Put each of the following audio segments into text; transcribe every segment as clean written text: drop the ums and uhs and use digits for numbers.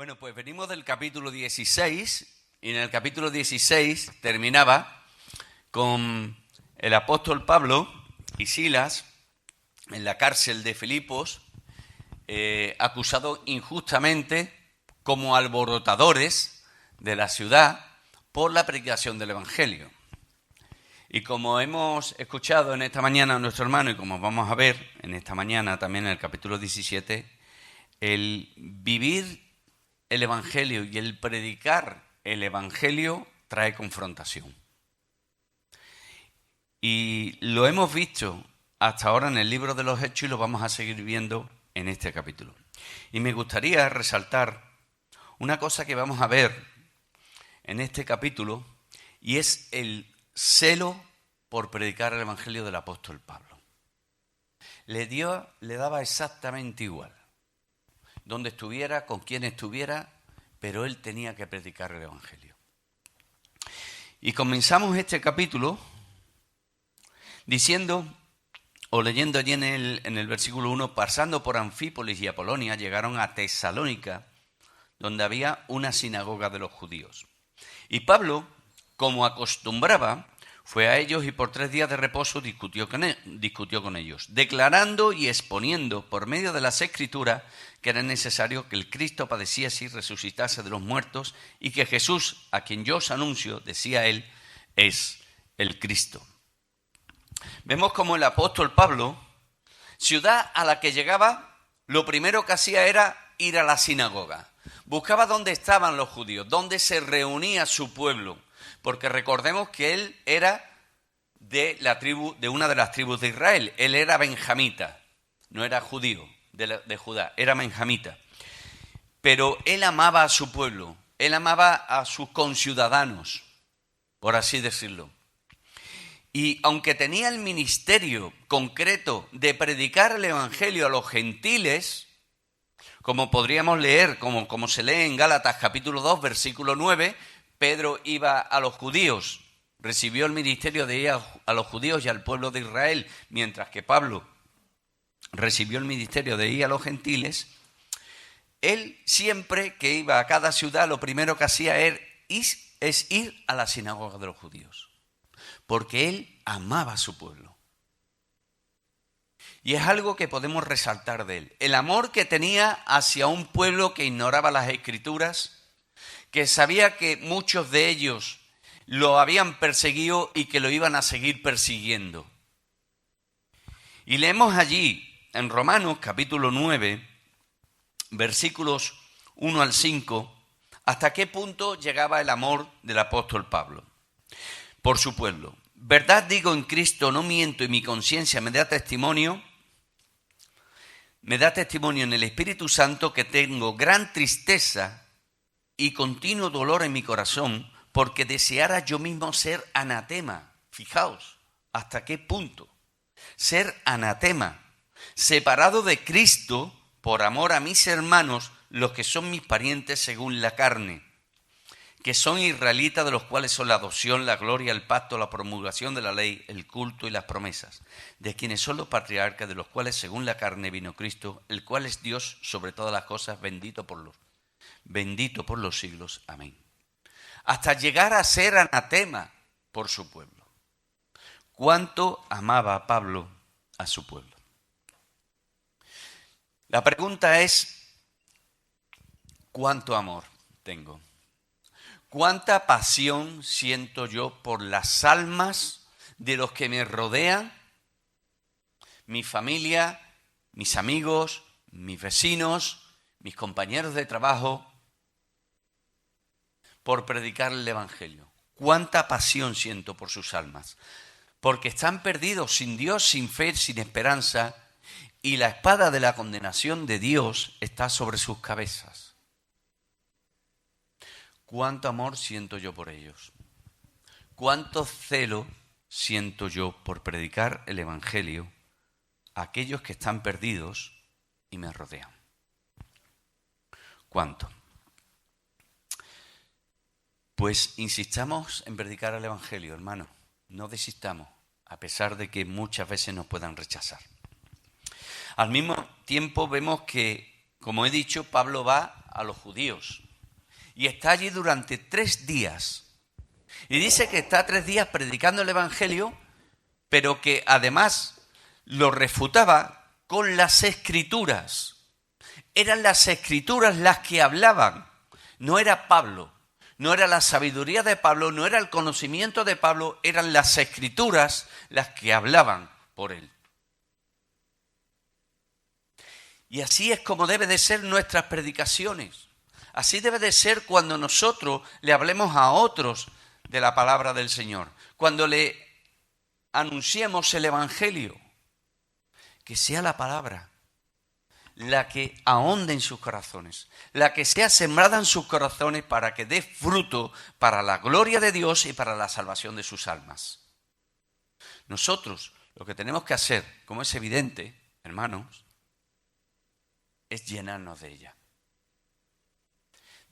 Bueno, pues venimos del capítulo 16 y en el capítulo 16 terminaba con el apóstol Pablo y Silas en la cárcel de Filipos, acusados injustamente como alborotadores de la ciudad por la predicación del Evangelio. Y como hemos escuchado en esta mañana a nuestro hermano y como vamos a ver en esta mañana también en el capítulo 17, el vivir el Evangelio y el predicar el Evangelio trae confrontación. Y lo hemos visto hasta ahora en el libro de los Hechos y lo vamos a seguir viendo en este capítulo. Y me gustaría resaltar una cosa que vamos a ver en este capítulo y es el celo por predicar el Evangelio del apóstol Pablo. Le daba exactamente igual donde estuviera, con quién estuviera, pero él tenía que predicar el Evangelio. Y comenzamos este capítulo diciendo, o leyendo allí en el versículo 1, pasando por Anfípolis y Apolonia, llegaron a Tesalónica, donde había una sinagoga de los judíos. Y Pablo, como acostumbraba, fue a ellos y por 3 días de reposo discutió con ellos, declarando y exponiendo por medio de las Escrituras que era necesario que el Cristo padeciese y resucitase de los muertos y que Jesús, a quien yo os anuncio, decía él, es el Cristo. Vemos como el apóstol Pablo, ciudad a la que llegaba, lo primero que hacía era ir a la sinagoga. Buscaba dónde estaban los judíos, dónde se reunía su pueblo. Porque recordemos que él era de una de las tribus de Israel. Él era benjamita, no era judío de Judá, era benjamita. Pero él amaba a su pueblo, él amaba a sus conciudadanos, por así decirlo. Y aunque tenía el ministerio concreto de predicar el Evangelio a los gentiles, como podríamos leer, como se lee en Gálatas capítulo 2, versículo 9, Pedro iba a los judíos, recibió el ministerio de ir a los judíos y al pueblo de Israel, mientras que Pablo recibió el ministerio de ir a los gentiles. Él siempre que iba a cada ciudad, lo primero que hacía es ir a la sinagoga de los judíos, porque él amaba a su pueblo. Y es algo que podemos resaltar de él, el amor que tenía hacia un pueblo que ignoraba las Escrituras, que sabía que muchos de ellos lo habían perseguido y que lo iban a seguir persiguiendo. Y leemos allí en Romanos capítulo 9, versículos 1 al 5, hasta qué punto llegaba el amor del apóstol Pablo por su pueblo. Verdad digo en Cristo, no miento, y mi conciencia me da testimonio en el Espíritu Santo que tengo gran tristeza y continuo dolor en mi corazón, porque deseara yo mismo ser anatema. Fijaos, ¿hasta qué punto? Ser anatema, separado de Cristo por amor a mis hermanos, los que son mis parientes según la carne, que son israelitas, de los cuales son la adopción, la gloria, el pacto, la promulgación de la ley, el culto y las promesas, de quienes son los patriarcas, de los cuales según la carne vino Cristo, el cual es Dios sobre todas las cosas, bendito por los siglos. Amén. Hasta llegar a ser anatema por su pueblo. ¿Cuánto amaba Pablo a su pueblo? La pregunta es, ¿cuánto amor tengo? ¿Cuánta pasión siento yo por las almas de los que me rodean? Mi familia, mis amigos, mis vecinos, mis compañeros de trabajo, por predicar el Evangelio. ¿Cuánta pasión siento por sus almas? Porque están perdidos sin Dios, sin fe, sin esperanza, y la espada de la condenación de Dios está sobre sus cabezas. ¿Cuánto amor siento yo por ellos? ¿Cuánto celo siento yo por predicar el Evangelio a aquellos que están perdidos y me rodean? ¿Cuánto? Pues insistamos en predicar el Evangelio, hermano. No desistamos, a pesar de que muchas veces nos puedan rechazar. Al mismo tiempo vemos que, como he dicho, Pablo va a los judíos y está allí durante 3 días. Y dice que está 3 días predicando el Evangelio, pero que además lo refutaba con las Escrituras. Eran las Escrituras las que hablaban, no era Pablo, no era la sabiduría de Pablo, no era el conocimiento de Pablo, eran las Escrituras las que hablaban por él. Y así es como debe de ser nuestras predicaciones. Así debe de ser cuando nosotros le hablemos a otros de la palabra del Señor. Cuando le anunciemos el Evangelio. Que sea la palabra la que ahonde en sus corazones. La que sea sembrada en sus corazones para que dé fruto para la gloria de Dios y para la salvación de sus almas. Nosotros lo que tenemos que hacer, como es evidente, hermanos, es llenarnos de ella.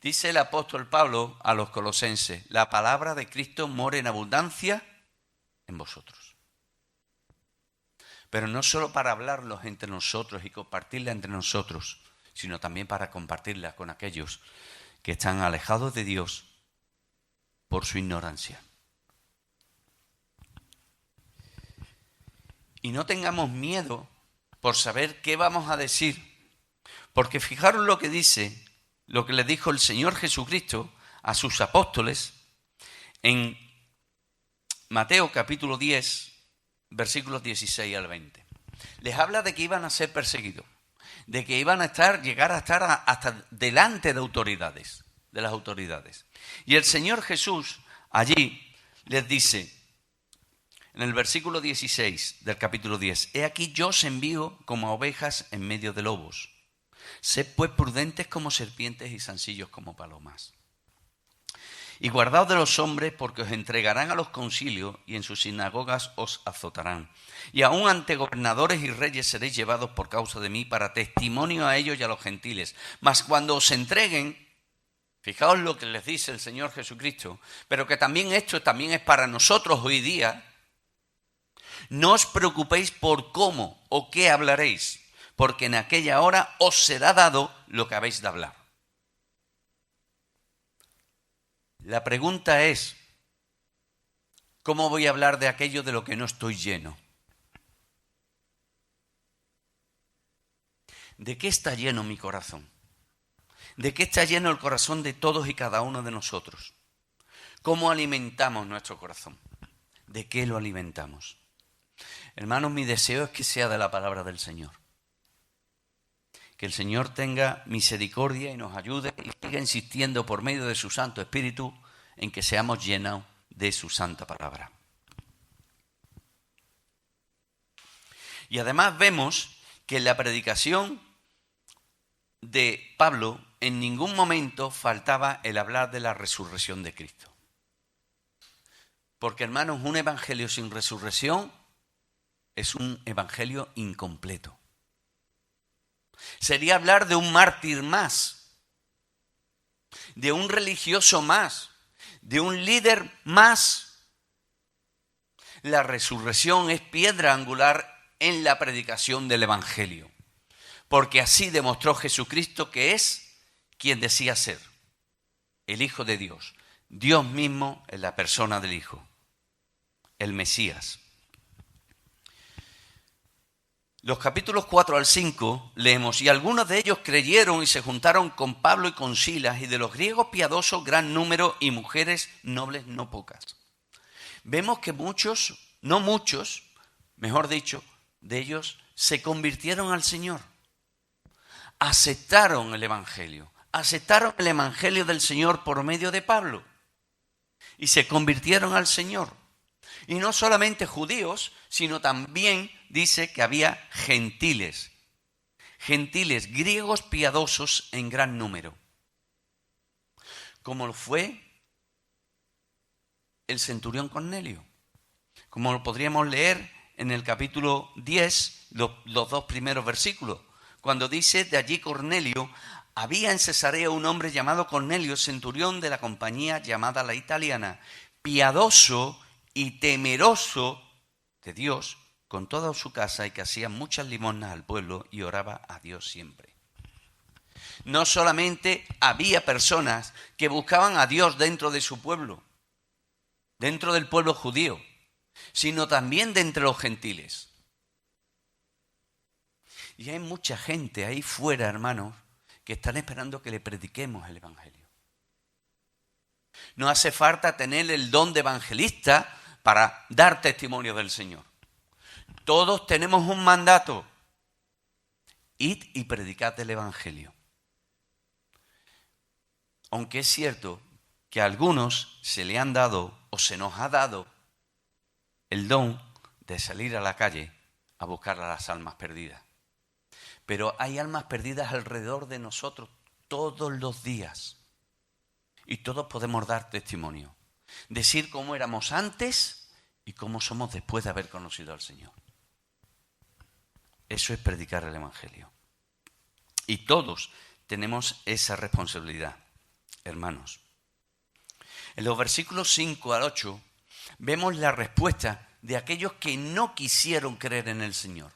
Dice el apóstol Pablo a los colosenses, la palabra de Cristo mora en abundancia en vosotros. Pero no solo para hablarlos entre nosotros y compartirla entre nosotros, sino también para compartirla con aquellos que están alejados de Dios por su ignorancia. Y no tengamos miedo por saber qué vamos a decir. Porque fijaros lo que dice, lo que le dijo el Señor Jesucristo a sus apóstoles en Mateo capítulo 10, versículos 16 al 20. Les habla de que iban a ser perseguidos, de que iban a llegar a estar hasta delante de autoridades, de las autoridades. Y el Señor Jesús allí les dice, en el versículo 16 del capítulo 10, he aquí yo os envío como a ovejas en medio de lobos. Sed pues prudentes como serpientes y sencillos como palomas. Y guardaos de los hombres, porque os entregarán a los concilios y en sus sinagogas os azotarán. Y aun ante gobernadores y reyes seréis llevados por causa de mí para testimonio a ellos y a los gentiles. Mas cuando os entreguen, fijaos lo que les dice el Señor Jesucristo, pero que también esto también es para nosotros hoy día, no os preocupéis por cómo o qué hablaréis, porque en aquella hora os será dado lo que habéis de hablar. La pregunta es, ¿cómo voy a hablar de aquello de lo que no estoy lleno? ¿De qué está lleno mi corazón? ¿De qué está lleno el corazón de todos y cada uno de nosotros? ¿Cómo alimentamos nuestro corazón? ¿De qué lo alimentamos? Hermanos, mi deseo es que sea de la palabra del Señor. Que el Señor tenga misericordia y nos ayude y siga insistiendo por medio de su Santo Espíritu en que seamos llenos de su santa palabra. Y además vemos que en la predicación de Pablo en ningún momento faltaba el hablar de la resurrección de Cristo. Porque, hermanos, un evangelio sin resurrección es un evangelio incompleto. Sería hablar de un mártir más, de un religioso más, de un líder más. La resurrección es piedra angular en la predicación del Evangelio, porque así demostró Jesucristo que es quien decía ser, el Hijo de Dios, Dios mismo en la persona del Hijo, el Mesías. Los capítulos 4 al 5 leemos, y algunos de ellos creyeron y se juntaron con Pablo y con Silas, y de los griegos piadosos gran número, y mujeres nobles no pocas. Vemos que muchos, no muchos, mejor dicho, de ellos se convirtieron al Señor. Aceptaron el Evangelio del Señor por medio de Pablo, y se convirtieron al Señor. Y no solamente judíos, sino también dice que había gentiles, griegos piadosos en gran número. Como lo fue el centurión Cornelio, como lo podríamos leer en el capítulo 10, los 2 primeros versículos, cuando dice, de allí Cornelio, había en Cesarea un hombre llamado Cornelio, centurión de la compañía llamada la italiana, piadoso y temeroso de Dios con toda su casa, y que hacía muchas limosnas al pueblo y oraba a Dios siempre. No solamente había personas que buscaban a Dios dentro de su pueblo, dentro del pueblo judío, sino también de entre los gentiles. Y hay mucha gente ahí fuera, hermanos, que están esperando que le prediquemos el Evangelio. No hace falta tener el don de evangelista para dar testimonio del Señor. Todos tenemos un mandato. Id y predicad el Evangelio. Aunque es cierto que a algunos se le han dado o se nos ha dado el don de salir a la calle a buscar a las almas perdidas. Pero hay almas perdidas alrededor de nosotros todos los días. Y todos podemos dar testimonio. Decir cómo éramos antes y cómo somos después de haber conocido al Señor. Eso es predicar el Evangelio. Y todos tenemos esa responsabilidad, hermanos. En los versículos 5 al 8 vemos la respuesta de aquellos que no quisieron creer en el Señor.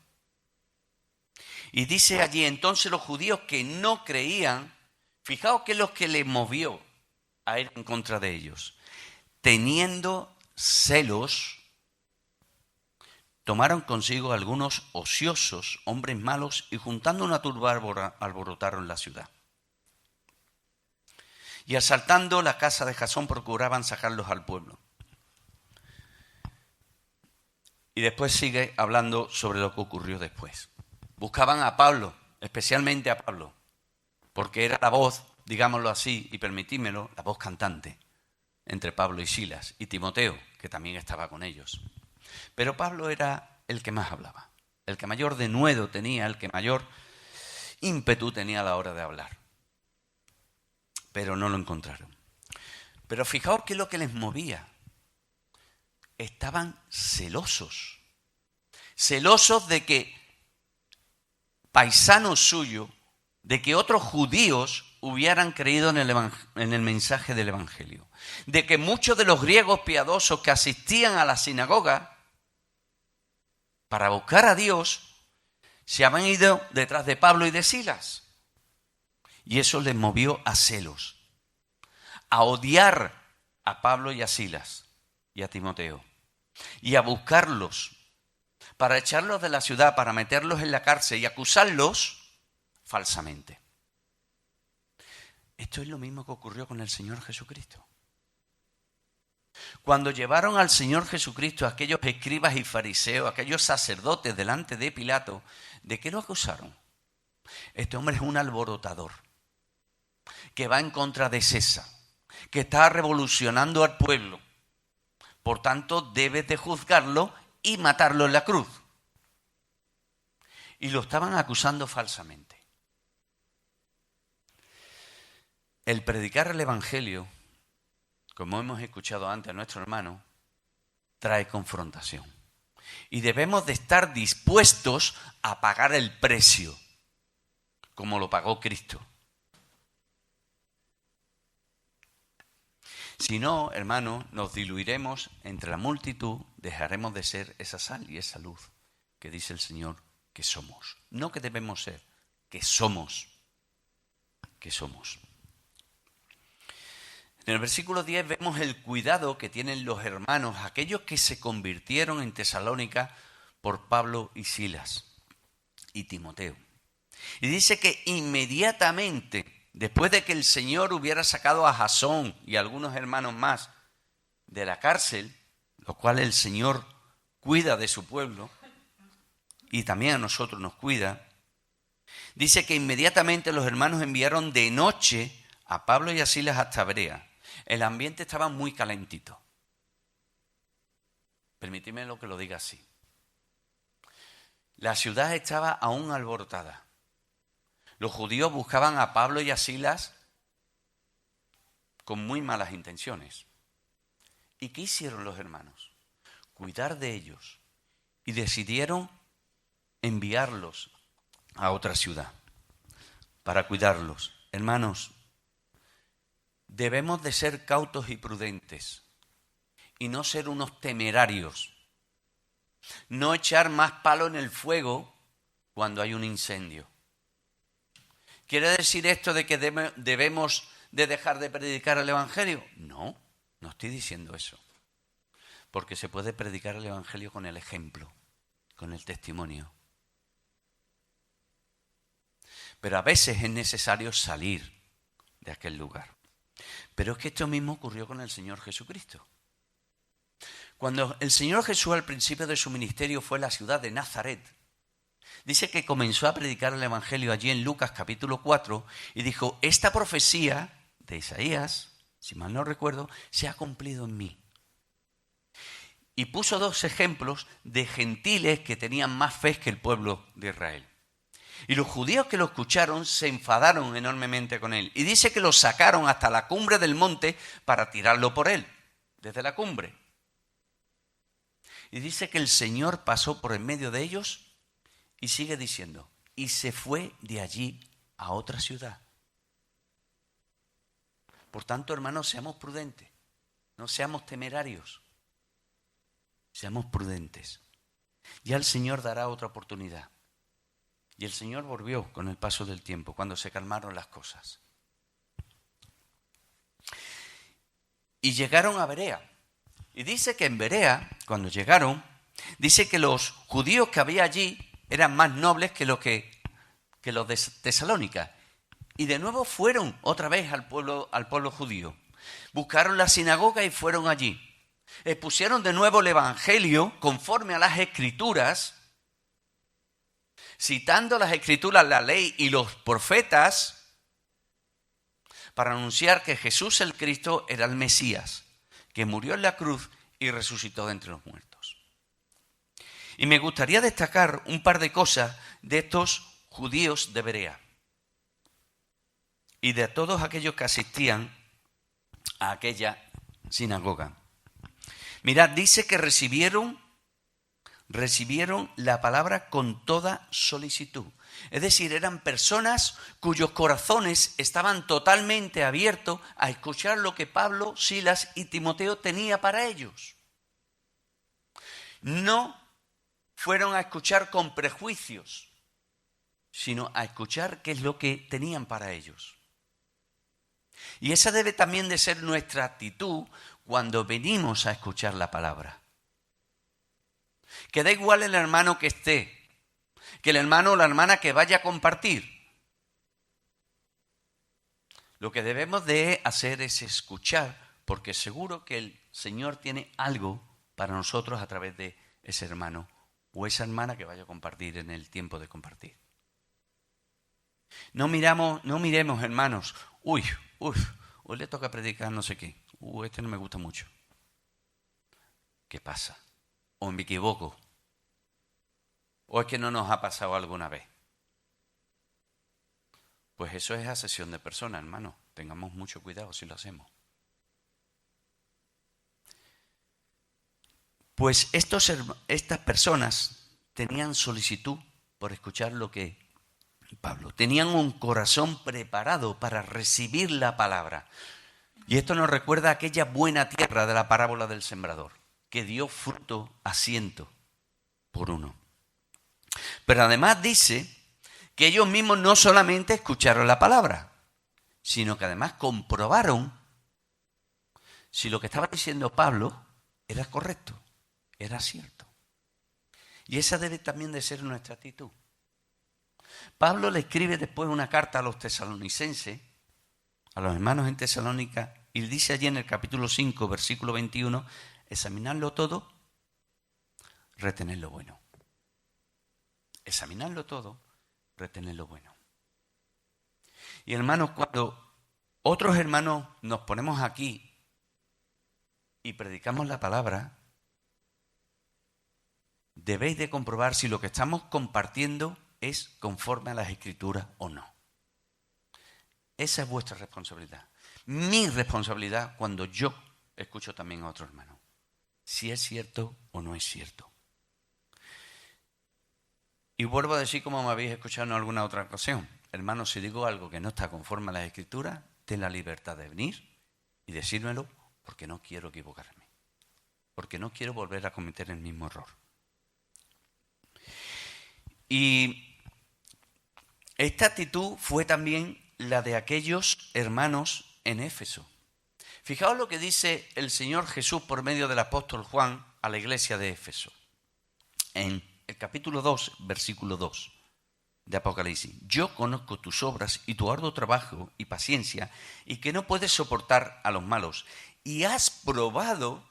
Y dice allí, entonces los judíos que no creían, fijaos que es lo que les movió a ir en contra de ellos. Teniendo celos, tomaron consigo algunos ociosos, hombres malos, y juntando una turba alborotaron la ciudad. Y asaltando la casa de Jasón procuraban sacarlos al pueblo. Y después sigue hablando sobre lo que ocurrió después. Buscaban a Pablo, especialmente a Pablo, porque era la voz, digámoslo así, y permitídmelo, la voz cantante entre Pablo y Silas, y Timoteo, que también estaba con ellos. Pero Pablo era el que más hablaba, el que mayor denuedo tenía, el que mayor ímpetu tenía a la hora de hablar. Pero no lo encontraron. Pero fijaos qué es lo que les movía. Estaban celosos. Celosos de que paisanos suyos, de que otros judíos hubieran creído en el mensaje del Evangelio. De que muchos de los griegos piadosos que asistían a la sinagoga para buscar a Dios se habían ido detrás de Pablo y de Silas. Y eso les movió a celos, a odiar a Pablo y a Silas y a Timoteo, y a buscarlos para echarlos de la ciudad, para meterlos en la cárcel y acusarlos falsamente. Esto es lo mismo que ocurrió con el Señor Jesucristo. Cuando llevaron al Señor Jesucristo a aquellos escribas y fariseos, aquellos sacerdotes delante de Pilato, ¿de qué lo acusaron? Este hombre es un alborotador, que va en contra de César, que está revolucionando al pueblo. Por tanto, debes de juzgarlo y matarlo en la cruz. Y lo estaban acusando falsamente. El predicar el Evangelio, como hemos escuchado antes a nuestro hermano, trae confrontación. Y debemos de estar dispuestos a pagar el precio, como lo pagó Cristo. Si no, hermano, nos diluiremos entre la multitud, dejaremos de ser esa sal y esa luz que dice el Señor que somos. No que debemos ser, que somos. Que somos. En el versículo 10 vemos el cuidado que tienen los hermanos, aquellos que se convirtieron en Tesalónica por Pablo y Silas y Timoteo. Y dice que inmediatamente, después de que el Señor hubiera sacado a Jasón y a algunos hermanos más de la cárcel, lo cual el Señor cuida de su pueblo y también a nosotros nos cuida, dice que inmediatamente los hermanos enviaron de noche a Pablo y a Silas hasta Berea. El ambiente estaba muy calentito. Permíteme lo que lo diga así. La ciudad estaba aún alborotada. Los judíos buscaban a Pablo y a Silas con muy malas intenciones. ¿Y qué hicieron los hermanos? Cuidar de ellos. Y decidieron enviarlos a otra ciudad para cuidarlos. Hermanos, debemos de ser cautos y prudentes y no ser unos temerarios. No echar más palo en el fuego cuando hay un incendio. ¿Quiere decir esto de que debemos de dejar de predicar el Evangelio? No, no estoy diciendo eso. Porque se puede predicar el Evangelio con el ejemplo, con el testimonio. Pero a veces es necesario salir de aquel lugar. Pero es que esto mismo ocurrió con el Señor Jesucristo. Cuando el Señor Jesús al principio de su ministerio fue a la ciudad de Nazaret, dice que comenzó a predicar el Evangelio allí en Lucas capítulo 4 y dijo, esta profecía de Isaías, si mal no recuerdo, se ha cumplido en mí. Y puso dos ejemplos de gentiles que tenían más fe que el pueblo de Israel. Y los judíos que lo escucharon se enfadaron enormemente con él. Y dice que lo sacaron hasta la cumbre del monte para tirarlo por él, desde la cumbre. Y dice que el Señor pasó por en medio de ellos y sigue diciendo, y se fue de allí a otra ciudad. Por tanto, hermanos, seamos prudentes, no seamos temerarios, seamos prudentes. Ya el Señor dará otra oportunidad. Y el Señor volvió con el paso del tiempo, cuando se calmaron las cosas. Y llegaron a Berea. Y dice que en Berea, cuando llegaron, dice que los judíos que había allí eran más nobles que los de Tesalónica. Y de nuevo fueron otra vez al pueblo judío. Buscaron la sinagoga y fueron allí. Expusieron de nuevo el Evangelio conforme a las Escrituras, citando las Escrituras, la ley y los profetas, para anunciar que Jesús el Cristo era el Mesías, que murió en la cruz y resucitó de entre los muertos. Y me gustaría destacar un par de cosas de estos judíos de Berea y de todos aquellos que asistían a aquella sinagoga. Mirad, dice que recibieron la palabra con toda solicitud. Es decir, eran personas cuyos corazones estaban totalmente abiertos a escuchar lo que Pablo, Silas y Timoteo tenía para ellos. No fueron a escuchar con prejuicios, sino a escuchar qué es lo que tenían para ellos. Y esa debe también de ser nuestra actitud cuando venimos a escuchar la palabra. Que da igual el hermano que esté, que el hermano o la hermana que vaya a compartir. Lo que debemos de hacer es escuchar, porque seguro que el Señor tiene algo para nosotros a través de ese hermano o esa hermana que vaya a compartir en el tiempo de compartir. No miremos, hermanos, hoy le toca predicar no sé qué, este no me gusta mucho. ¿Qué pasa? ¿O me equivoco? ¿O es que no nos ha pasado alguna vez? Pues eso es asesión de personas, hermano. Tengamos mucho cuidado si lo hacemos. Pues estas personas tenían solicitud por escuchar lo que Pablo. Tenían un corazón preparado para recibir la palabra. Y esto nos recuerda a aquella buena tierra de la parábola del sembrador, que dio fruto a 100 por uno. Pero además dice que ellos mismos no solamente escucharon la palabra, sino que además comprobaron si lo que estaba diciendo Pablo era correcto, era cierto. Y esa debe también de ser nuestra actitud. Pablo le escribe después una carta a los tesalonicenses, a los hermanos en Tesalónica, y le dice allí en el capítulo 5, versículo 21, examinadlo todo, retened lo bueno. Examinadlo todo, retened lo bueno. Y hermanos, cuando otros hermanos nos ponemos aquí y predicamos la palabra, debéis de comprobar si lo que estamos compartiendo es conforme a las Escrituras o no. Esa es vuestra responsabilidad. Mi responsabilidad cuando yo escucho también a otro hermano. Si es cierto o no es cierto. Y vuelvo a decir como me habéis escuchado en alguna otra ocasión. Hermano, si digo algo que no está conforme a las Escrituras, ten la libertad de venir y decírmelo porque no quiero equivocarme. Porque no quiero volver a cometer el mismo error. Y Esta actitud fue también la de aquellos hermanos en Éfeso. Fijaos lo que dice el Señor Jesús por medio del apóstol Juan a la iglesia de Éfeso. En el capítulo 2, versículo 2 de Apocalipsis. Yo conozco tus obras y tu arduo trabajo y paciencia, y que no puedes soportar a los malos. Y has probado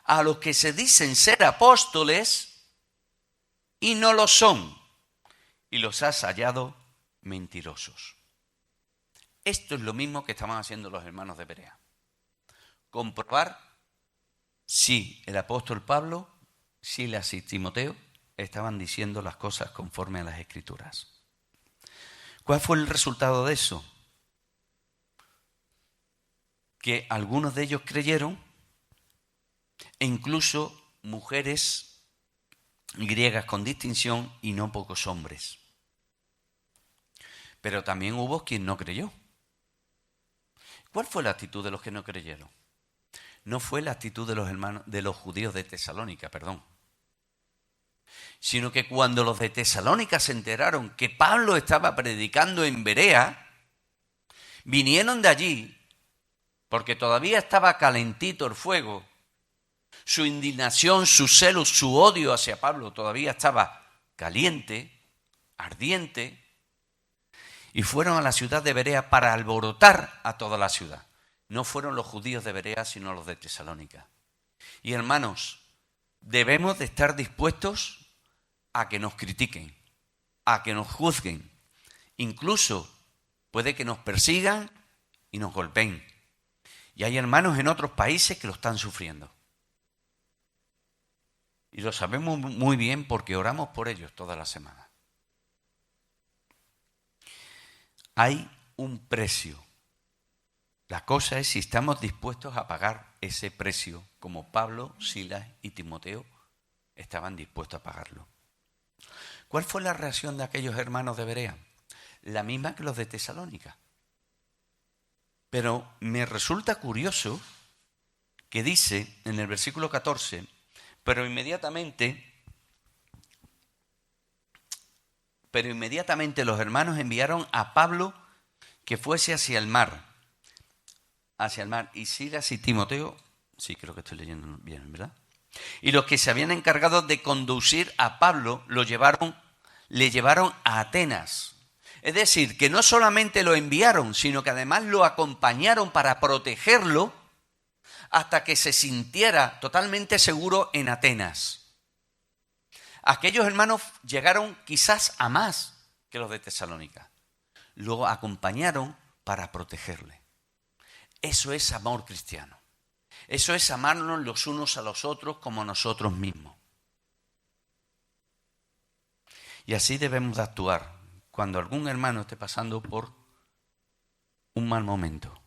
a los que se dicen ser apóstoles y no lo son, y los has hallado mentirosos. Esto es lo mismo que estaban haciendo los hermanos de Berea. Comprobar si el apóstol Pablo, Silas y Timoteo estaban diciendo las cosas conforme a las Escrituras. ¿Cuál fue el resultado de eso? Que algunos de ellos creyeron, e incluso mujeres griegas con distinción y no pocos hombres. Pero también hubo quien no creyó. ¿Cuál fue la actitud de los que no creyeron? No fue la actitud de los hermanos, de los judíos de Tesalónica, sino que cuando los de Tesalónica se enteraron que Pablo estaba predicando en Berea, vinieron de allí, porque todavía estaba calentito el fuego. Su indignación, su celo, su odio hacia Pablo todavía estaba caliente, ardiente, y fueron a la ciudad de Berea para alborotar a toda la ciudad. No fueron los judíos de Berea, sino los de Tesalónica. Y hermanos, debemos de estar dispuestos a que nos critiquen, a que nos juzguen. Incluso puede que nos persigan y nos golpeen. Y hay hermanos en otros países que lo están sufriendo. Y lo sabemos muy bien porque oramos por ellos toda la semana. Hay un precio. La cosa es si estamos dispuestos a pagar ese precio, como Pablo, Silas y Timoteo estaban dispuestos a pagarlo. ¿Cuál fue la reacción de aquellos hermanos de Berea? La misma que los de Tesalónica. Pero me resulta curioso que dice en el versículo 14, pero inmediatamente los hermanos enviaron a Pablo que fuese hacia el mar, y Silas y Timoteo, sí, creo que estoy leyendo bien, ¿verdad? Y los que se habían encargado de conducir a Pablo le llevaron a Atenas. Es decir, que no solamente lo enviaron, sino que además lo acompañaron para protegerlo hasta que se sintiera totalmente seguro en Atenas. Aquellos hermanos llegaron quizás a más que los de Tesalónica. Lo acompañaron para protegerle. Eso es amor cristiano. Eso es amarnos los unos a los otros como nosotros mismos. Y así debemos de actuar cuando algún hermano esté pasando por un mal momento.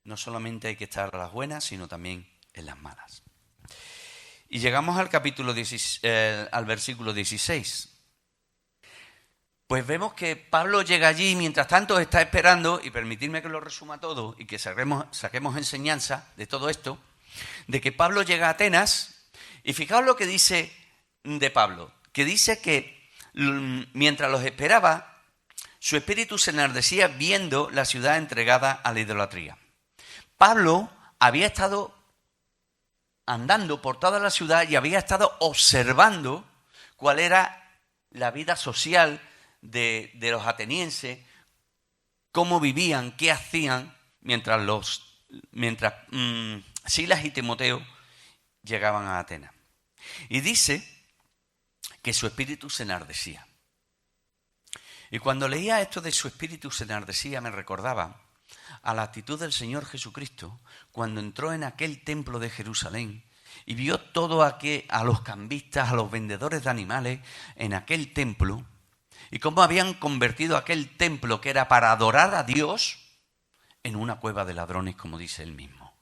No solamente hay que estar a las buenas, sino también en las malas. Y llegamos al al versículo 16. Pues vemos que Pablo llega allí y mientras tanto está esperando, y permitidme que lo resuma todo y que saquemos enseñanza de todo esto, de que Pablo llega a Atenas, y fijaos lo que dice de Pablo, que dice que mientras los esperaba, su espíritu se enardecía viendo la ciudad entregada a la idolatría. Pablo había estado andando por toda la ciudad y había estado observando cuál era la vida social de los atenienses, cómo vivían, qué hacían mientras Silas y Timoteo llegaban a Atenas. Y dice que su espíritu se enardecía. Y cuando leía esto de su espíritu se enardecía, me recordaba a la actitud del Señor Jesucristo cuando entró en aquel templo de Jerusalén y vio todo a los cambistas, a los vendedores de animales en aquel templo, y cómo habían convertido aquel templo que era para adorar a Dios en una cueva de ladrones, como dice él mismo.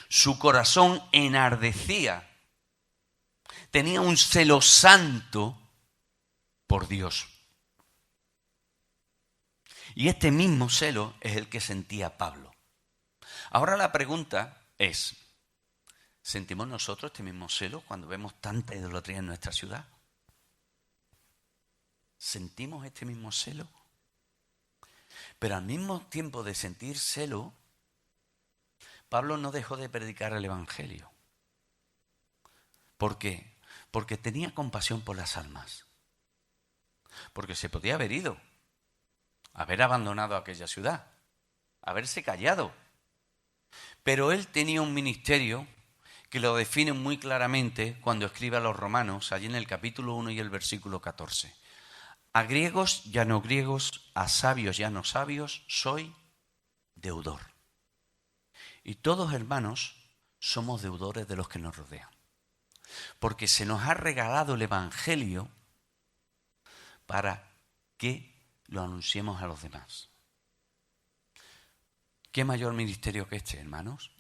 Su corazón enardecía, tenía un celo santo por Dios. Y este mismo celo es el que sentía Pablo. Ahora la pregunta es, ¿sentimos nosotros este mismo celo cuando vemos tanta idolatría en nuestra ciudad? ¿Sentimos este mismo celo? Pero al mismo tiempo de sentir celo, Pablo no dejó de predicar el Evangelio. ¿Por qué? Porque tenía compasión por las almas. Porque se podía haber ido, haber abandonado aquella ciudad, haberse callado. Pero él tenía un ministerio que lo define muy claramente cuando escribe a los romanos, allí en el capítulo 1 y el versículo 14. A griegos y a no griegos, a sabios y a no sabios, soy deudor. Y todos, hermanos, somos deudores de los que nos rodean. Porque se nos ha regalado el Evangelio para que lo anunciemos a los demás. ¿Qué mayor ministerio que este, hermanos,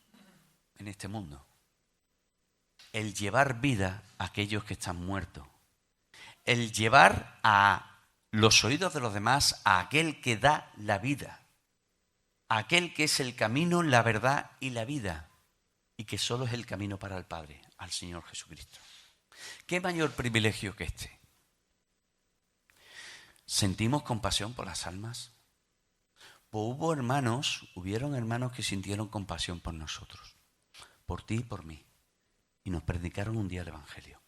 en este mundo? El llevar vida a aquellos que están muertos. El llevar a los oídos de los demás a aquel que da la vida. A aquel que es el camino, la verdad y la vida. Y que solo es el camino para el Padre, al Señor Jesucristo. ¿Qué mayor privilegio que este? ¿Sentimos compasión por las almas? Pues hubieron hermanos que sintieron compasión por nosotros, por ti y por mí, y nos predicaron un día el Evangelio.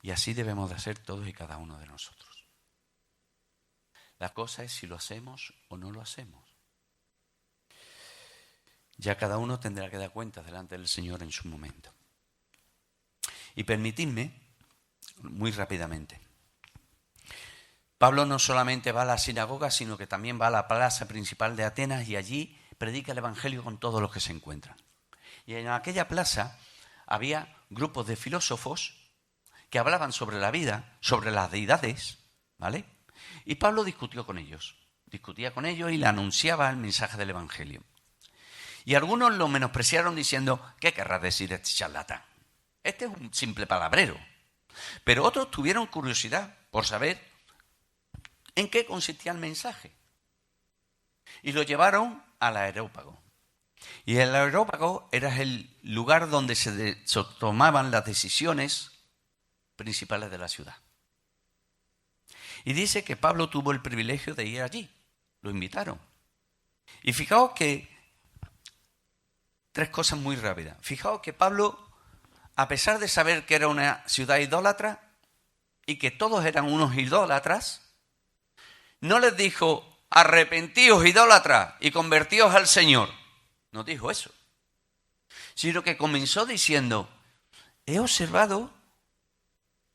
Y así debemos de hacer todos y cada uno de nosotros. La cosa es si lo hacemos o no lo hacemos. Ya cada uno tendrá que dar cuenta delante del Señor en su momento. Y permitidme, muy rápidamente, Pablo no solamente va a la sinagoga, sino que también va a la plaza principal de Atenas y allí predica el Evangelio con todos los que se encuentran. Y en aquella plaza había grupos de filósofos que hablaban sobre la vida, sobre las deidades, ¿vale? Y Pablo discutía con ellos y le anunciaba el mensaje del Evangelio. Y algunos lo menospreciaron diciendo, ¿qué querrá decir este charlatán? Este es un simple palabrero. Pero otros tuvieron curiosidad por saber en qué consistía el mensaje. Y lo llevaron al Areópago. Y el Areópago era el lugar donde se tomaban las decisiones principales de la ciudad. Y dice que Pablo tuvo el privilegio de ir allí. Lo invitaron. Y fijaos que, tres cosas muy rápidas. Fijaos que Pablo, a pesar de saber que era una ciudad idólatra y que todos eran unos idólatras, no les dijo, arrepentíos idólatras y convertíos al Señor. No dijo eso. Sino que comenzó diciendo, he observado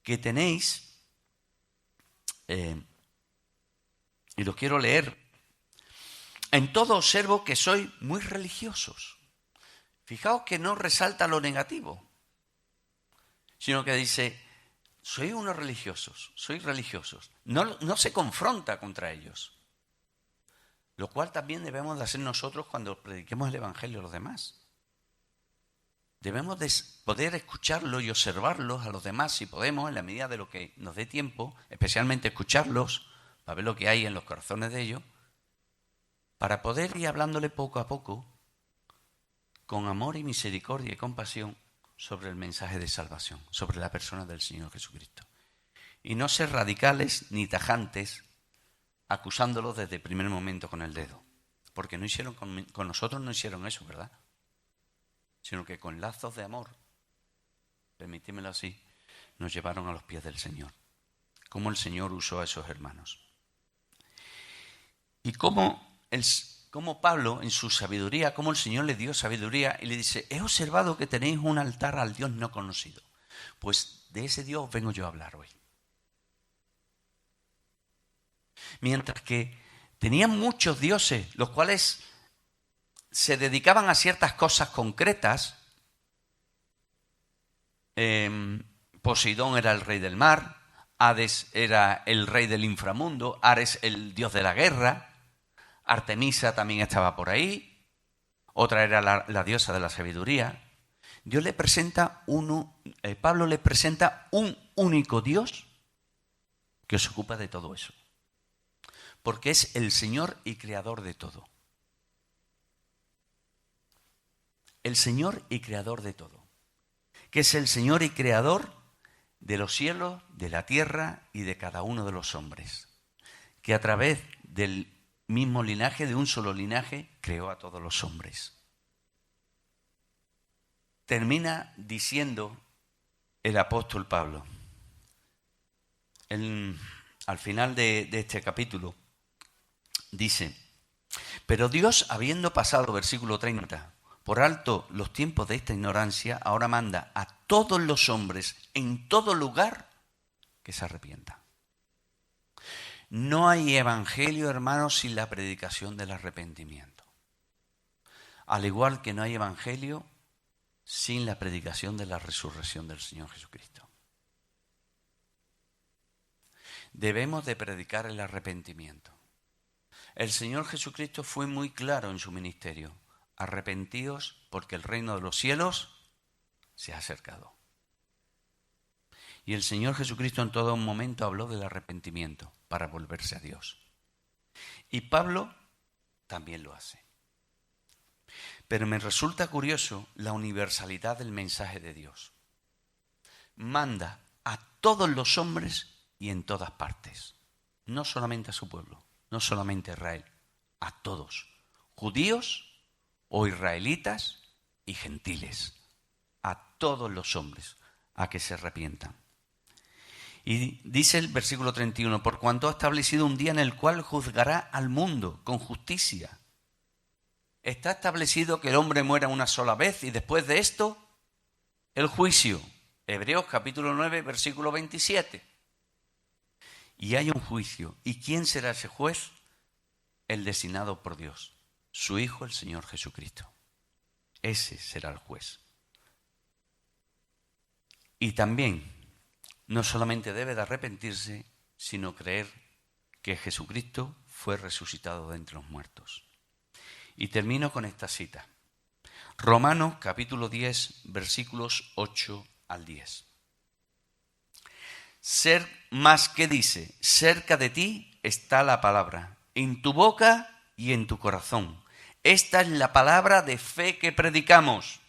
que tenéis, y lo quiero leer, en todo observo que sois muy religiosos. Fijaos que no resalta lo negativo, sino que dice, sois unos religiosos, sois religiosos. No se confronta contra ellos. Lo cual también debemos de hacer nosotros cuando prediquemos el Evangelio a los demás. Debemos de poder escucharlos y observarlos a los demás, si podemos, en la medida de lo que nos dé tiempo, especialmente escucharlos, para ver lo que hay en los corazones de ellos, para poder ir hablándole poco a poco, con amor y misericordia y compasión, sobre el mensaje de salvación, sobre la persona del Señor Jesucristo. Y no ser radicales ni tajantes, acusándolos desde el primer momento con el dedo. Porque no hicieron con nosotros no hicieron eso, ¿verdad? Sino que con lazos de amor, permítimelo así, nos llevaron a los pies del Señor. Cómo el Señor usó a esos hermanos. Y cómo Pablo, en su sabiduría, cómo el Señor le dio sabiduría y le dice, he observado que tenéis un altar al Dios no conocido. Pues de ese Dios vengo yo a hablar hoy. Mientras que tenían muchos dioses, los cuales se dedicaban a ciertas cosas concretas. Poseidón era el rey del mar, Hades era el rey del inframundo, Ares el dios de la guerra, Artemisa también estaba por ahí, otra era la diosa de la sabiduría. Pablo le presenta un único Dios que se ocupa de todo eso. Porque es el Señor y creador de todo. El Señor y creador de todo. Que es el Señor y creador de los cielos, de la tierra y de cada uno de los hombres, que a través del mismo linaje, de un solo linaje, creó a todos los hombres. Termina diciendo el apóstol Pablo, al final de este capítulo, dice: pero Dios, habiendo pasado, versículo 30, por alto los tiempos de esta ignorancia, ahora manda a todos los hombres en todo lugar que se arrepientan. No hay evangelio, hermanos, sin la predicación del arrepentimiento. Al igual que no hay evangelio sin la predicación de la resurrección del Señor Jesucristo. Debemos de predicar el arrepentimiento. El Señor Jesucristo fue muy claro en su ministerio: arrepentíos porque el reino de los cielos se ha acercado. Y el Señor Jesucristo en todo momento habló del arrepentimiento para volverse a Dios. Y Pablo también lo hace. Pero me resulta curioso la universalidad del mensaje de Dios. Manda a todos los hombres y en todas partes. No solamente a su pueblo, no solamente a Israel, a todos. Judíos o israelitas y gentiles. A todos los hombres a que se arrepientan. Y dice el versículo 31, por cuanto ha establecido un día en el cual juzgará al mundo con justicia. Está establecido que el hombre muera una sola vez y después de esto, el juicio. Hebreos capítulo 9, versículo 27. Y hay un juicio. ¿Y quién será ese juez? El designado por Dios, su Hijo, el Señor Jesucristo. Ese será el juez. Y también, no solamente debe de arrepentirse, sino creer que Jesucristo fue resucitado de entre los muertos. Y termino con esta cita. Romanos capítulo 10, versículos 8 al 10. ¿Qué dice? Cerca de ti está la palabra, en tu boca y en tu corazón. Esta es la palabra de fe que predicamos,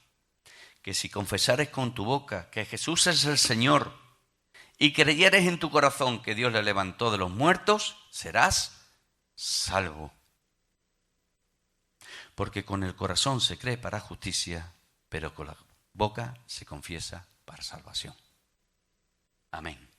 que si confesares con tu boca que Jesús es el Señor y creyeres en tu corazón que Dios le levantó de los muertos, serás salvo. Porque con el corazón se cree para justicia, pero con la boca se confiesa para salvación. Amén.